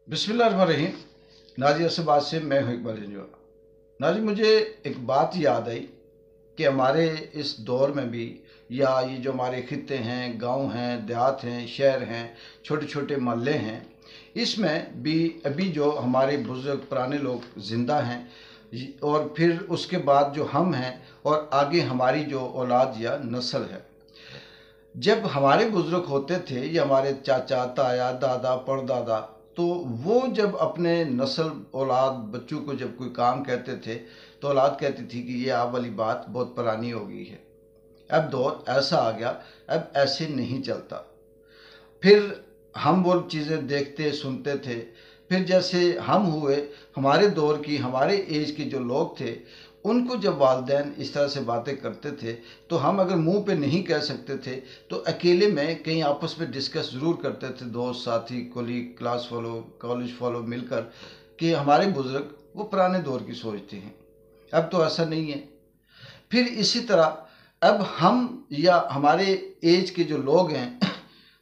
बिस्मिल्लाहिर्रहमानिर्रहीम। नाजी असबाद से मैं हूँ इकबाल जंजुआ। नाजी, मुझे एक बात याद आई कि हमारे इस दौर में भी, या ये जो हमारे खित्ते हैं, गांव हैं, देहात हैं, शहर हैं, छोटे छोटे मोहल्ले हैं, इसमें भी अभी जो हमारे बुज़ुर्ग पुराने लोग ज़िंदा हैं, और फिर उसके बाद जो हम हैं, और आगे हमारी जो औलाद या नस्ल है। जब हमारे बुजुर्ग होते थे, या हमारे चाचा, ताया, दादा, परदादा, तो वो जब अपने नस्ल, औलाद, बच्चों को जब कोई काम कहते थे, तो औलाद कहती थी कि ये आप वाली बात बहुत पुरानी हो गई है, अब दौर ऐसा आ गया, अब ऐसे नहीं चलता। फिर हम वो चीज़ें देखते सुनते थे। फिर जैसे हम हुए, हमारे दौर की, हमारे एज के जो लोग थे, उनको जब वालिदैन इस तरह से बातें करते थे, तो हम अगर मुंह पे नहीं कह सकते थे, तो अकेले में कहीं आपस में डिस्कस ज़रूर करते थे, दोस्त, साथी, colleague, class follow, college follow मिलकर, कि हमारे बुज़ुर्ग वो पुराने दौर की सोचते हैं। अब तो ऐसा नहीं है। फिर इसी तरह अब हम या हमारे एज के जो लोग हैं,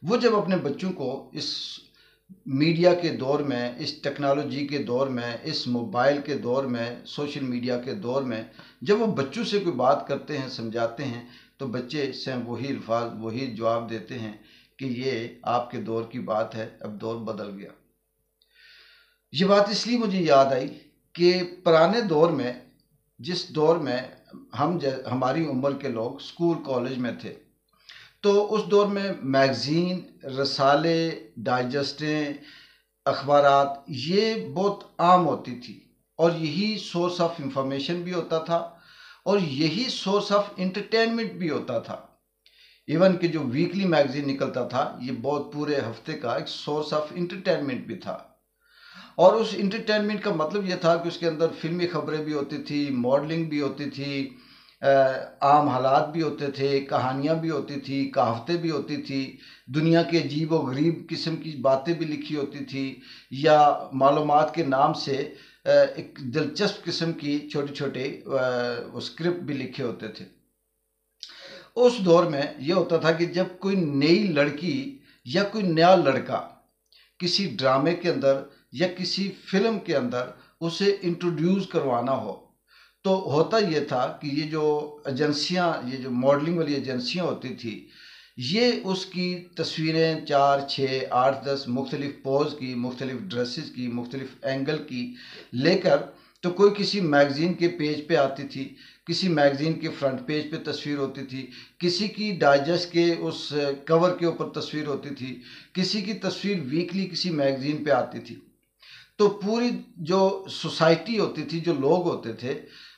वो जब अपने बच्चों को इस मीडिया के दौर में, इस टेक्नोलॉजी के दौर में, इस मोबाइल के दौर में, सोशल मीडिया के दौर में, जब वो बच्चों से कोई बात करते हैं, समझाते हैं, तो बच्चे से वही अल्फाज, वही जवाब देते हैं कि ये आपके दौर की बात है, अब दौर बदल गया। ये बात इसलिए मुझे याद आई कि पुराने दौर में, जिस दौर में हमारी उम्र के लोग स्कूल कॉलेज में थे, तो उस दौर में मैगज़ीन, रसाले, डाइजेस्टें, अखबारात ये बहुत आम होती थी, और यही सोर्स ऑफ इंफॉर्मेशन भी होता था, और यही सोर्स ऑफ इंटरटेनमेंट भी होता था। इवन कि जो वीकली मैगज़ीन निकलता था, ये बहुत पूरे हफ्ते का एक सोर्स ऑफ इंटरटेनमेंट भी था। और उस इंटरटेनमेंट का मतलब ये था कि उसके अंदर फिल्मी खबरें भी होती थी, मॉडलिंग भी होती थी, आम हालात भी होते थे, कहानियाँ भी होती थी, कहावतें भी होती थी, दुनिया के अजीब व गरीब किस्म की बातें भी लिखी होती थी, या मालूमात के नाम से एक दिलचस्प किस्म की छोटे छोटे स्क्रिप्ट भी लिखे होते थे। उस दौर में यह होता था कि जब कोई नई लड़की या कोई नया लड़का किसी ड्रामे के अंदर या किसी फिल्म के अंदर उसे इंट्रोड्यूस करवाना हो, तो होता ये था कि ये जो एजेंसियां, ये जो मॉडलिंग वाली एजेंसियां होती थी, ये उसकी तस्वीरें 4, 6, 8, 10 मुख्तलिफ पोज की, मुख्तलिफ ड्रेसेस की, मुख्तलिफ एंगल की लेकर, तो कोई किसी मैगज़ीन के पेज पे आती थी, किसी मैगज़ीन के फ्रंट पेज पे तस्वीर होती थी, किसी की डाइजेस्ट के उस कवर के ऊपर तस्वीर होती थी, किसी की तस्वीर वीकली किसी मैगज़ीन पे आती थी। तो पूरी जो सोसाइटी होती थी, जो लोग होते थे,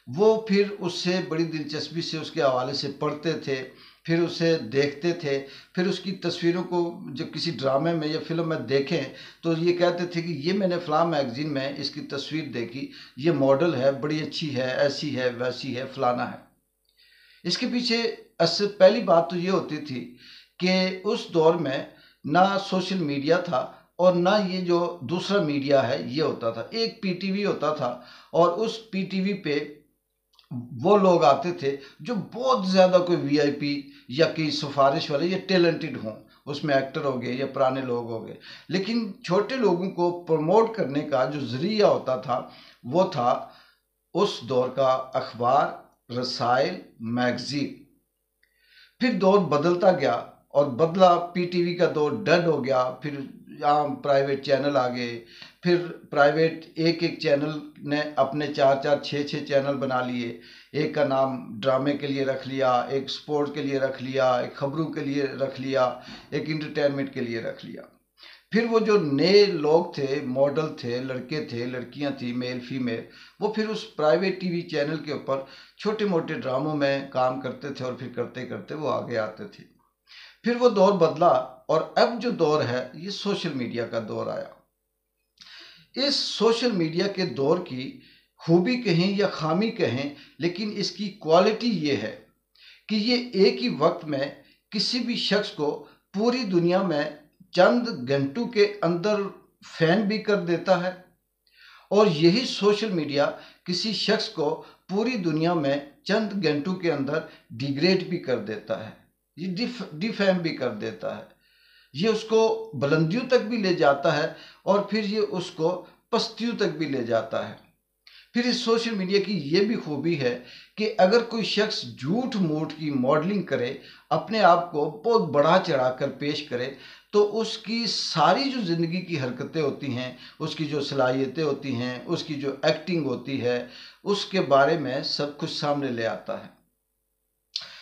वो फिर उससे बड़ी दिलचस्पी से उसके हवाले से पढ़ते थे, फिर उसे देखते थे, फिर उसकी तस्वीरों को जब किसी ड्रामे में या फिल्म में देखें, तो ये कहते थे कि ये मैंने फ़लाँ मैगज़ीन में इसकी तस्वीर देखी, ये मॉडल है, बड़ी अच्छी है, ऐसी है, वैसी है, फ़लाना है। इसके पीछे पहली बात तो ये होती थी कि उस दौर में ना सोशल मीडिया था, और ना ये जो दूसरा मीडिया है ये होता था। एक पीटीवी होता था, और उस पीटीवी पे वो लोग आते थे जो बहुत ज़्यादा कोई वीआईपी या कोई सिफारिश वाले या टैलेंटेड हों, उसमें एक्टर हो गए या पुराने लोग हो गए। लेकिन छोटे लोगों को प्रमोट करने का जो ज़रिया होता था, वो था उस दौर का अखबार, रसायल, मैगज़ीन। फिर दौर बदलता गया, और बदला, पीटीवी का दौर डेड हो गया, फिर यहाँ प्राइवेट चैनल आ गए, फिर प्राइवेट एक एक चैनल ने अपने 4 4 6 6 चैनल बना लिए। एक का नाम ड्रामे के लिए रख लिया, एक स्पोर्ट के लिए रख लिया, एक खबरों के लिए रख लिया, एक इंटरटेनमेंट के लिए रख लिया। फिर वो जो नए लोग थे, मॉडल थे, लड़के थे, लड़कियां थी, मेल फीमेल, वो फिर उस प्राइवेट टीवी चैनल के ऊपर छोटे मोटे ड्रामों में काम करते थे, और फिर करते करते वो आगे आते थे। फिर वो दौर बदला, और अब जो दौर है ये सोशल मीडिया का दौर आया। इस सोशल मीडिया के दौर की खूबी कहें या खामी कहें, लेकिन इसकी क्वालिटी ये है कि ये एक ही वक्त में किसी भी शख्स को पूरी दुनिया में चंद घंटों के अंदर फैन भी कर देता है, और यही सोशल मीडिया किसी शख्स को पूरी दुनिया में चंद घंटों के अंदर डिग्रेड भी कर देता है, ये डिफेम भी कर देता है। یہ اس کو بلندیوں تک بھی لے جاتا ہے اور پھر یہ اس کو پستیوں تک بھی لے جاتا ہے۔ پھر اس سوشل میڈیا کی یہ بھی خوبی ہے کہ اگر کوئی شخص جھوٹ موٹ کی ماڈلنگ کرے، اپنے آپ کو بہت بڑا چڑھا کر پیش کرے، تو اس کی ساری جو زندگی کی حرکتیں ہوتی ہیں، اس کی جو صلاحیتیں ہوتی ہیں، اس کی جو ایکٹنگ ہوتی ہے، اس کے بارے میں سب کچھ سامنے لے آتا ہے۔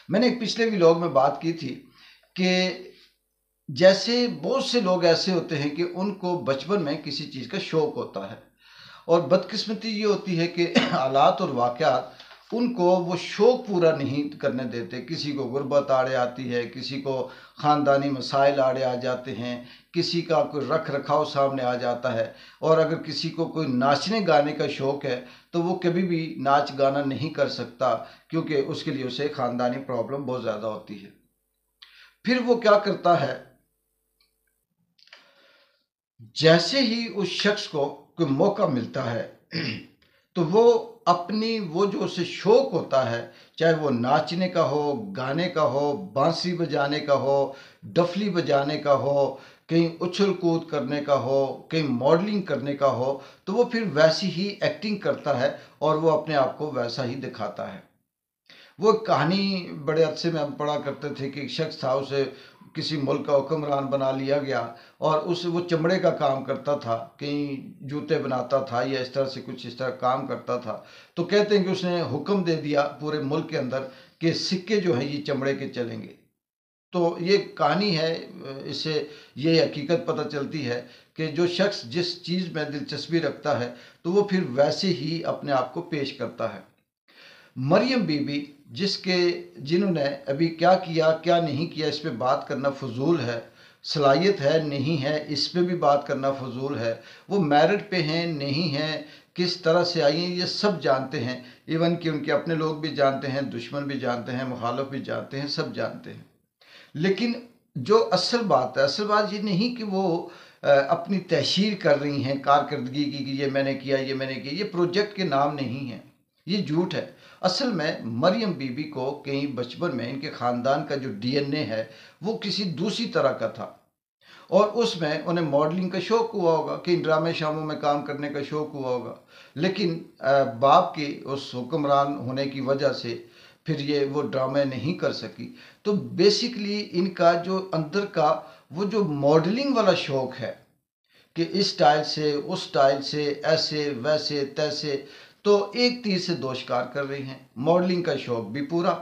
میں نے ایک پچھلے ویلاگ میں بات کی تھی کہ جیسے بہت سے لوگ ایسے ہوتے ہیں کہ ان کو بچپن میں کسی چیز کا شوق ہوتا ہے، اور بدقسمتی یہ ہوتی ہے کہ حالات اور واقعات ان کو وہ شوق پورا نہیں کرنے دیتے۔ کسی کو غربت آڑے آتی ہے، کسی کو خاندانی مسائل آڑے آ جاتے ہیں، کسی کا کوئی رکھ رکھاؤ سامنے آ جاتا ہے، اور اگر کسی کو کوئی ناچنے گانے کا شوق ہے تو وہ کبھی بھی ناچ گانا نہیں کر سکتا، کیونکہ اس کے لیے اسے خاندانی پرابلم بہت زیادہ ہوتی ہے۔ پھر وہ کیا کرتا ہے، جیسے ہی اس شخص کو کوئی موقع ملتا ہے تو وہ اپنی وہ جو اسے شوق ہوتا ہے، چاہے وہ ناچنے کا ہو، گانے کا ہو، بانسری بجانے کا ہو، ڈفلی بجانے کا ہو، کہیں اچھل کود کرنے کا ہو، کہیں ماڈلنگ کرنے کا ہو، تو وہ پھر ویسی ہی ایکٹنگ کرتا ہے اور وہ اپنے آپ کو ویسا ہی دکھاتا ہے۔ وہ کہانی بڑے عرصے میں ہم پڑھا کرتے تھے کہ ایک شخص تھا، اسے کسی ملک کا حکمران بنا لیا گیا، اور وہ چمڑے کا کام کرتا تھا، کہیں جوتے بناتا تھا یا اس طرح سے کچھ اس طرح کام کرتا تھا۔ تو کہتے ہیں کہ اس نے حکم دے دیا پورے ملک کے اندر کہ سکے جو ہیں یہ چمڑے کے چلیں گے۔ تو یہ کہانی ہے، اس سے یہ حقیقت پتہ چلتی ہے کہ جو شخص جس چیز میں دلچسپی رکھتا ہے تو وہ پھر ویسے ہی اپنے آپ کو پیش کرتا ہے۔ مریم بی بی، جنہوں نے ابھی کیا کیا کیا نہیں کیا اس پہ بات کرنا فضول ہے، صلاحیت ہے نہیں ہے اس پہ بھی بات کرنا فضول ہے، وہ میرٹ پہ ہیں نہیں ہیں، کس طرح سے آئی ہیں یہ سب جانتے ہیں، ایون کہ ان کے اپنے لوگ بھی جانتے ہیں، دشمن بھی جانتے ہیں، مخالف بھی جانتے ہیں، سب جانتے ہیں۔ لیکن جو اصل بات یہ نہیں کہ وہ اپنی تحشیر کر رہی ہیں کارکردگی کی کہ یہ میں نے کیا، یہ میں نے کیا، یہ پروجیکٹ کے نام نہیں ہیں، یہ جھوٹ ہے۔ اصل میں مریم بی بی کو کہیں بچپن میں ان کے خاندان کا جو ڈی این اے ہے وہ کسی دوسری طرح کا تھا، اور اس میں انہیں ماڈلنگ کا شوق ہوا ہوگا، کہ ڈرامے شاموں میں کام کرنے کا شوق ہوا ہوگا، لیکن باپ کے اس حکمران ہونے کی وجہ سے پھر یہ وہ ڈرامے نہیں کر سکی۔ تو بیسیکلی ان کا جو اندر کا وہ جو ماڈلنگ والا شوق ہے کہ اس سٹائل سے اس سٹائل سے، ایسے ویسے تیسے، تو ایک تیر سے دو شکار کر رہی ہیں۔ ماڈلنگ کا شوق بھی پورا،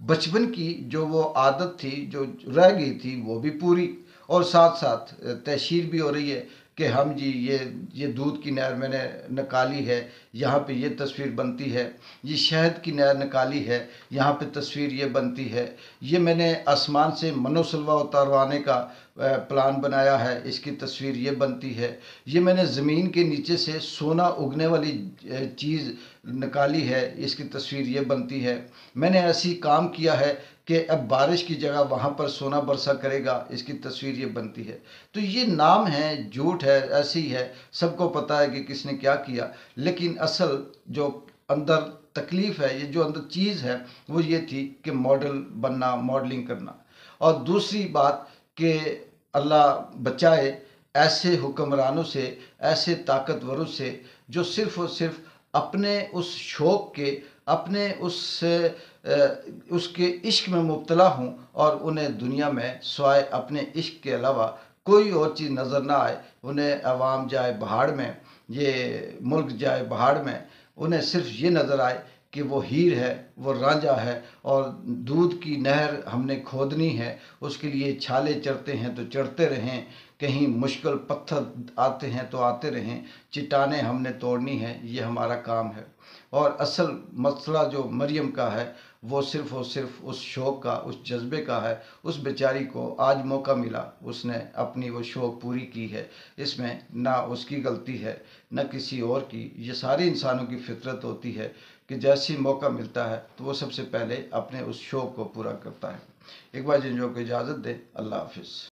بچپن کی جو وہ عادت تھی جو رہ گئی تھی وہ بھی پوری، اور ساتھ ساتھ تحشیر بھی ہو رہی ہے کہ ہم جی یہ دودھ کی نہر میں نے نکالی ہے، یہاں پہ یہ تصویر بنتی ہے، یہ شہد کی نہر نکالی ہے، یہاں پہ تصویر یہ بنتی ہے، یہ میں نے آسمان سے منو سلوا اتاروانے کا پلان بنایا ہے، اس کی تصویر یہ بنتی ہے، یہ میں نے زمین کے نیچے سے سونا اگنے والی چیز نکالی ہے، اس کی تصویر یہ بنتی ہے، میں نے ایسی کام کیا ہے کہ اب بارش کی جگہ وہاں پر سونا برسا کرے گا، اس کی تصویر یہ بنتی ہے۔ تو یہ نام ہے، جھوٹ ہے، ایسی ہی ہے، سب کو پتہ ہے کہ کس نے کیا کیا، لیکن اصل جو اندر تکلیف ہے، یہ جو اندر چیز ہے وہ یہ تھی کہ ماڈل بننا، ماڈلنگ کرنا۔ اور دوسری بات کہ اللہ بچائے ایسے حکمرانوں سے، ایسے طاقتوروں سے جو صرف اور صرف اپنے اس شوق کے، اپنے اس کے عشق میں مبتلا ہوں، اور انہیں دنیا میں سوائے اپنے عشق کے علاوہ کوئی اور چیز نظر نہ آئے، انہیں عوام جائے بہاڑ میں، یہ ملک جائے بہاڑ میں، انہیں صرف یہ نظر آئے کہ وہ ہیر ہے، وہ رانجھا ہے، اور دودھ کی نہر ہم نے کھودنی ہے، اس کے لیے چھالے چڑھتے ہیں تو چڑھتے رہیں، کہیں مشکل پتھر آتے ہیں تو آتے رہیں، چٹانیں ہم نے توڑنی ہیں، یہ ہمارا کام ہے۔ اور اصل مسئلہ جو مریم کا ہے وہ صرف اور صرف اس شوق کا، اس جذبے کا ہے۔ اس بیچاری کو آج موقع ملا، اس نے اپنی وہ شوق پوری کی ہے، اس میں نہ اس کی غلطی ہے نہ کسی اور کی۔ یہ سارے انسانوں کی فطرت ہوتی ہے کہ جیسی موقع ملتا ہے تو وہ سب سے پہلے اپنے اس شوق کو پورا کرتا ہے۔ ایک بار جن کو اجازت دے، اللہ حافظ۔